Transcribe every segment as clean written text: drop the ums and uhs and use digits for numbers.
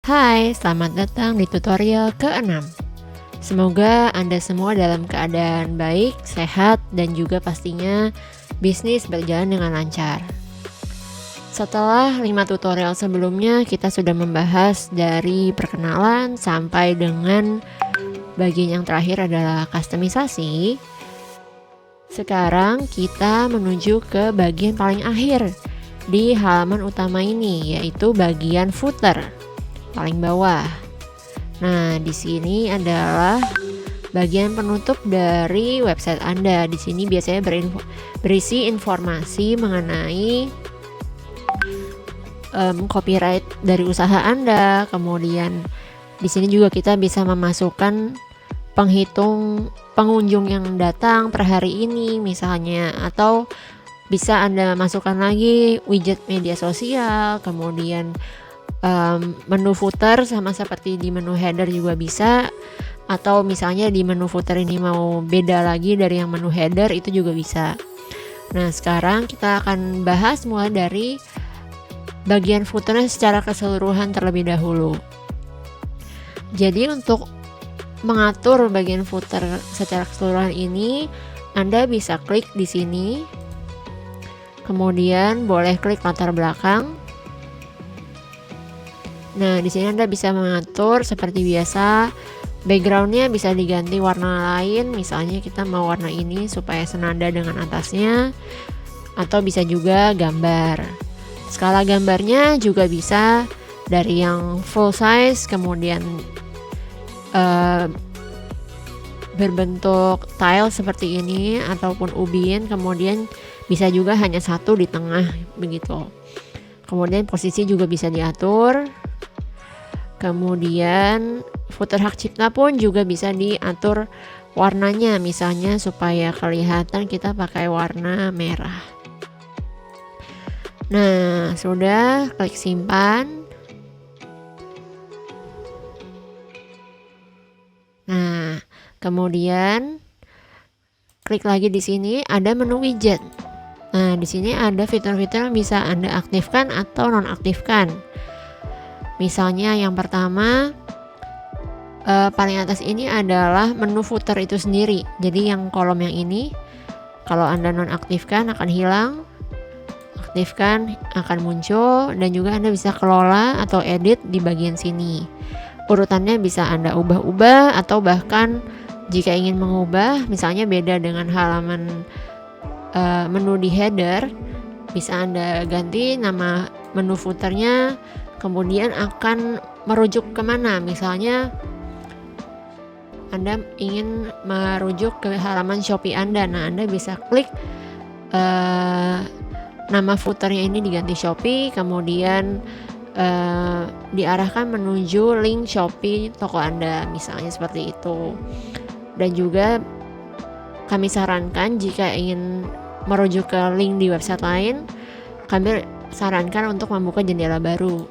Hai, selamat datang di tutorial ke-6. Semoga Anda semua dalam keadaan baik, sehat, dan juga pastinya bisnis berjalan dengan lancar. Setelah 5 tutorial sebelumnya, kita sudah membahas dari perkenalan sampai dengan bagian yang terakhir adalah kustomisasi. Sekarang kita menuju ke bagian paling akhir di halaman utama ini, yaitu bagian footer paling bawah. Nah, di sini adalah bagian penutup dari website Anda. Di sini biasanya berisi informasi mengenai copyright dari usaha Anda. Kemudian di sini juga kita bisa memasukkan penghitung pengunjung yang datang per hari ini misalnya, atau bisa Anda masukkan lagi widget media sosial, kemudian menu footer sama seperti di menu header juga bisa, atau misalnya di menu footer ini mau beda lagi dari yang menu header itu juga bisa. Nah, sekarang kita akan bahas mulai dari bagian footernya secara keseluruhan terlebih dahulu. Jadi untuk mengatur bagian footer secara keseluruhan ini, Anda bisa klik di sini, kemudian boleh klik latar belakang. Nah, di sini Anda bisa mengatur seperti biasa. Backgroundnya bisa diganti warna lain, misalnya kita mau warna ini supaya senada dengan atasnya, atau bisa juga gambar. Skala gambarnya juga bisa dari yang full size, kemudian berbentuk tile seperti ini, ataupun ubin, kemudian bisa juga hanya satu di tengah begitu. Kemudian posisi juga bisa diatur. Kemudian footer hak cipta pun juga bisa diatur warnanya, misalnya supaya kelihatan kita pakai warna merah. Nah, sudah, klik simpan. Nah, kemudian klik lagi di sini, ada menu widget. Nah, di sini ada fitur-fitur yang bisa Anda aktifkan atau nonaktifkan. Misalnya yang pertama, paling atas ini adalah menu footer itu sendiri. Jadi yang kolom yang ini, kalau Anda nonaktifkan akan hilang, aktifkan akan muncul, dan juga Anda bisa kelola atau edit di bagian sini. Urutannya bisa Anda ubah-ubah, atau bahkan jika ingin mengubah, misalnya beda dengan halaman menu di header, bisa Anda ganti nama menu footernya, kemudian akan merujuk kemana. Misalnya Anda ingin merujuk ke halaman Shopee Anda, nah Anda bisa klik nama footernya ini diganti Shopee, kemudian diarahkan menuju link Shopee toko Anda, misalnya seperti itu. Dan juga kami sarankan jika ingin merujuk ke link di website lain, kami sarankan untuk membuka jendela baru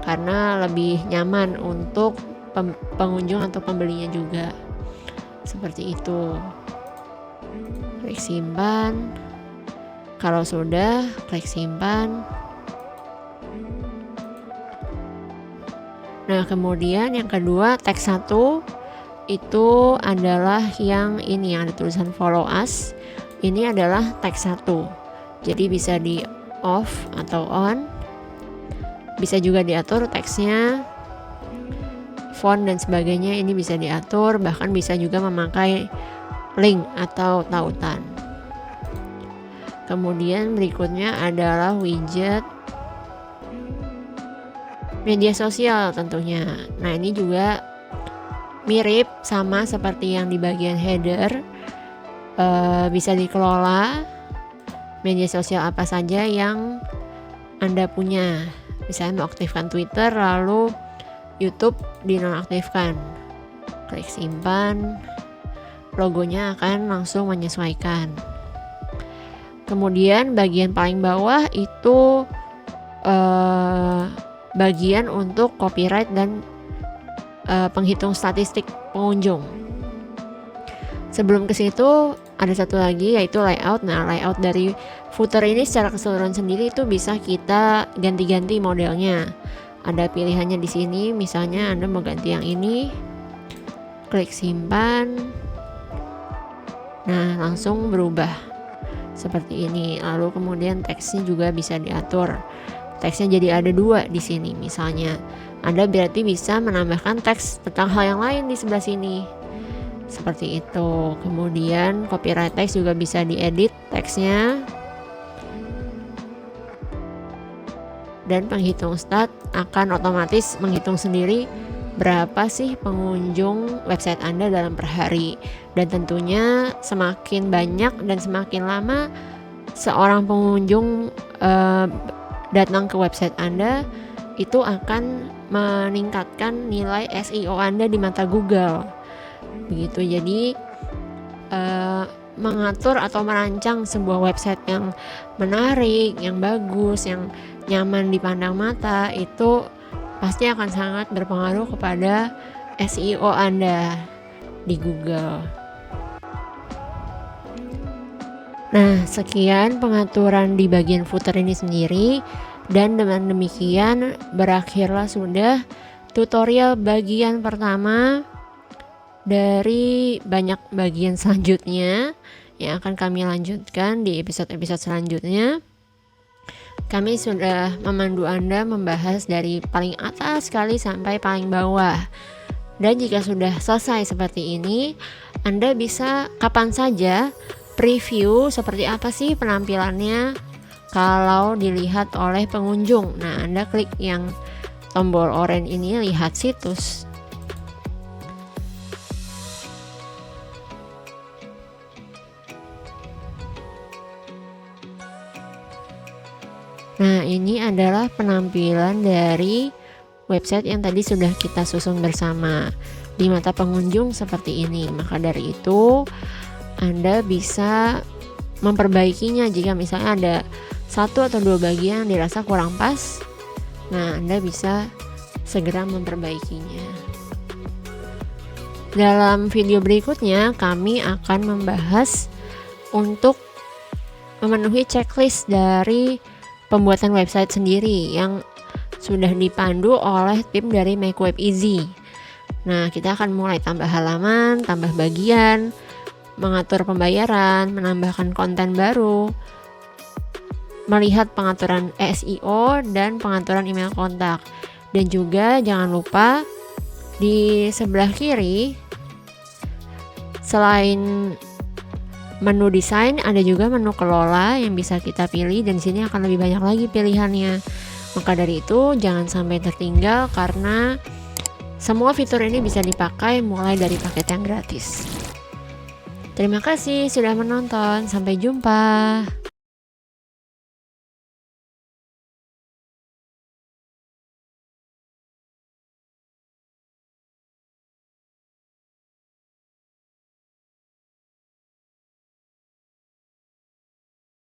karena lebih nyaman untuk pengunjung atau pembelinya juga. Seperti itu. Klik simpan. Kalau sudah, klik simpan. Nah, kemudian yang kedua, teks 1 itu adalah yang ini, yang ada tulisan follow us. Ini adalah teks 1. Jadi bisa di off atau on. Bisa juga diatur teksnya, font dan sebagainya, ini bisa diatur, bahkan bisa juga memakai link atau tautan. Kemudian berikutnya adalah widget media sosial tentunya. Nah, ini juga mirip sama seperti yang di bagian header. Bisa dikelola media sosial apa saja yang Anda punya. Misalnya mau aktifkan Twitter, lalu YouTube dinonaktifkan. Klik simpan. Logonya akan langsung menyesuaikan. Kemudian bagian paling bawah itu bagian untuk copyright dan penghitung statistik pengunjung. Sebelum ke situ ada satu lagi, yaitu layout. Nah, layout dari footer ini secara keseluruhan sendiri itu bisa kita ganti-ganti modelnya. Ada pilihannya di sini, misalnya Anda mau ganti yang ini, klik simpan. Nah, langsung berubah seperti ini. Lalu kemudian teksnya juga bisa diatur. Teksnya jadi ada 2 di sini. Misalnya, Anda berarti bisa menambahkan teks tentang hal yang lain di sebelah sini. Seperti itu. Kemudian copyright text juga bisa diedit teksnya. Dan penghitung stat akan otomatis menghitung sendiri berapa sih pengunjung website Anda dalam per hari. Dan tentunya semakin banyak dan semakin lama seorang pengunjung datang ke website Anda, itu akan meningkatkan nilai SEO Anda di mata Google. Begitu. Jadi mengatur atau merancang sebuah website yang menarik, yang bagus, yang nyaman dipandang mata, itu pasti akan sangat berpengaruh kepada SEO Anda di Google. Nah, sekian pengaturan di bagian footer ini sendiri, dan dengan demikian berakhirlah sudah tutorial bagian pertama dari banyak bagian selanjutnya yang akan kami lanjutkan di episode-episode selanjutnya. Kami sudah memandu Anda membahas dari paling atas sekali sampai paling bawah. Dan jika sudah selesai seperti ini, Anda bisa kapan saja preview seperti apa sih penampilannya kalau dilihat oleh pengunjung. Nah, Anda klik yang tombol oranye ini, lihat situs. Nah, ini adalah penampilan dari website yang tadi sudah kita susun bersama. Di mata pengunjung seperti ini. Maka dari itu, Anda bisa memperbaikinya jika misalnya ada 1 atau 2 bagian yang dirasa kurang pas. Nah, Anda bisa segera memperbaikinya. Dalam video berikutnya, kami akan membahas untuk memenuhi checklist dari pembuatan website sendiri yang sudah dipandu oleh tim dari Make Web Easy. Nah, kita akan mulai tambah halaman, tambah bagian, mengatur pembayaran, menambahkan konten baru, melihat pengaturan SEO dan pengaturan email kontak. Dan juga jangan lupa di sebelah kiri, selain menu desain, ada juga menu kelola yang bisa kita pilih, dan di sini akan lebih banyak lagi pilihannya. Maka dari itu jangan sampai tertinggal, karena semua fitur ini bisa dipakai mulai dari paket yang gratis. Terima kasih sudah menonton, sampai jumpa.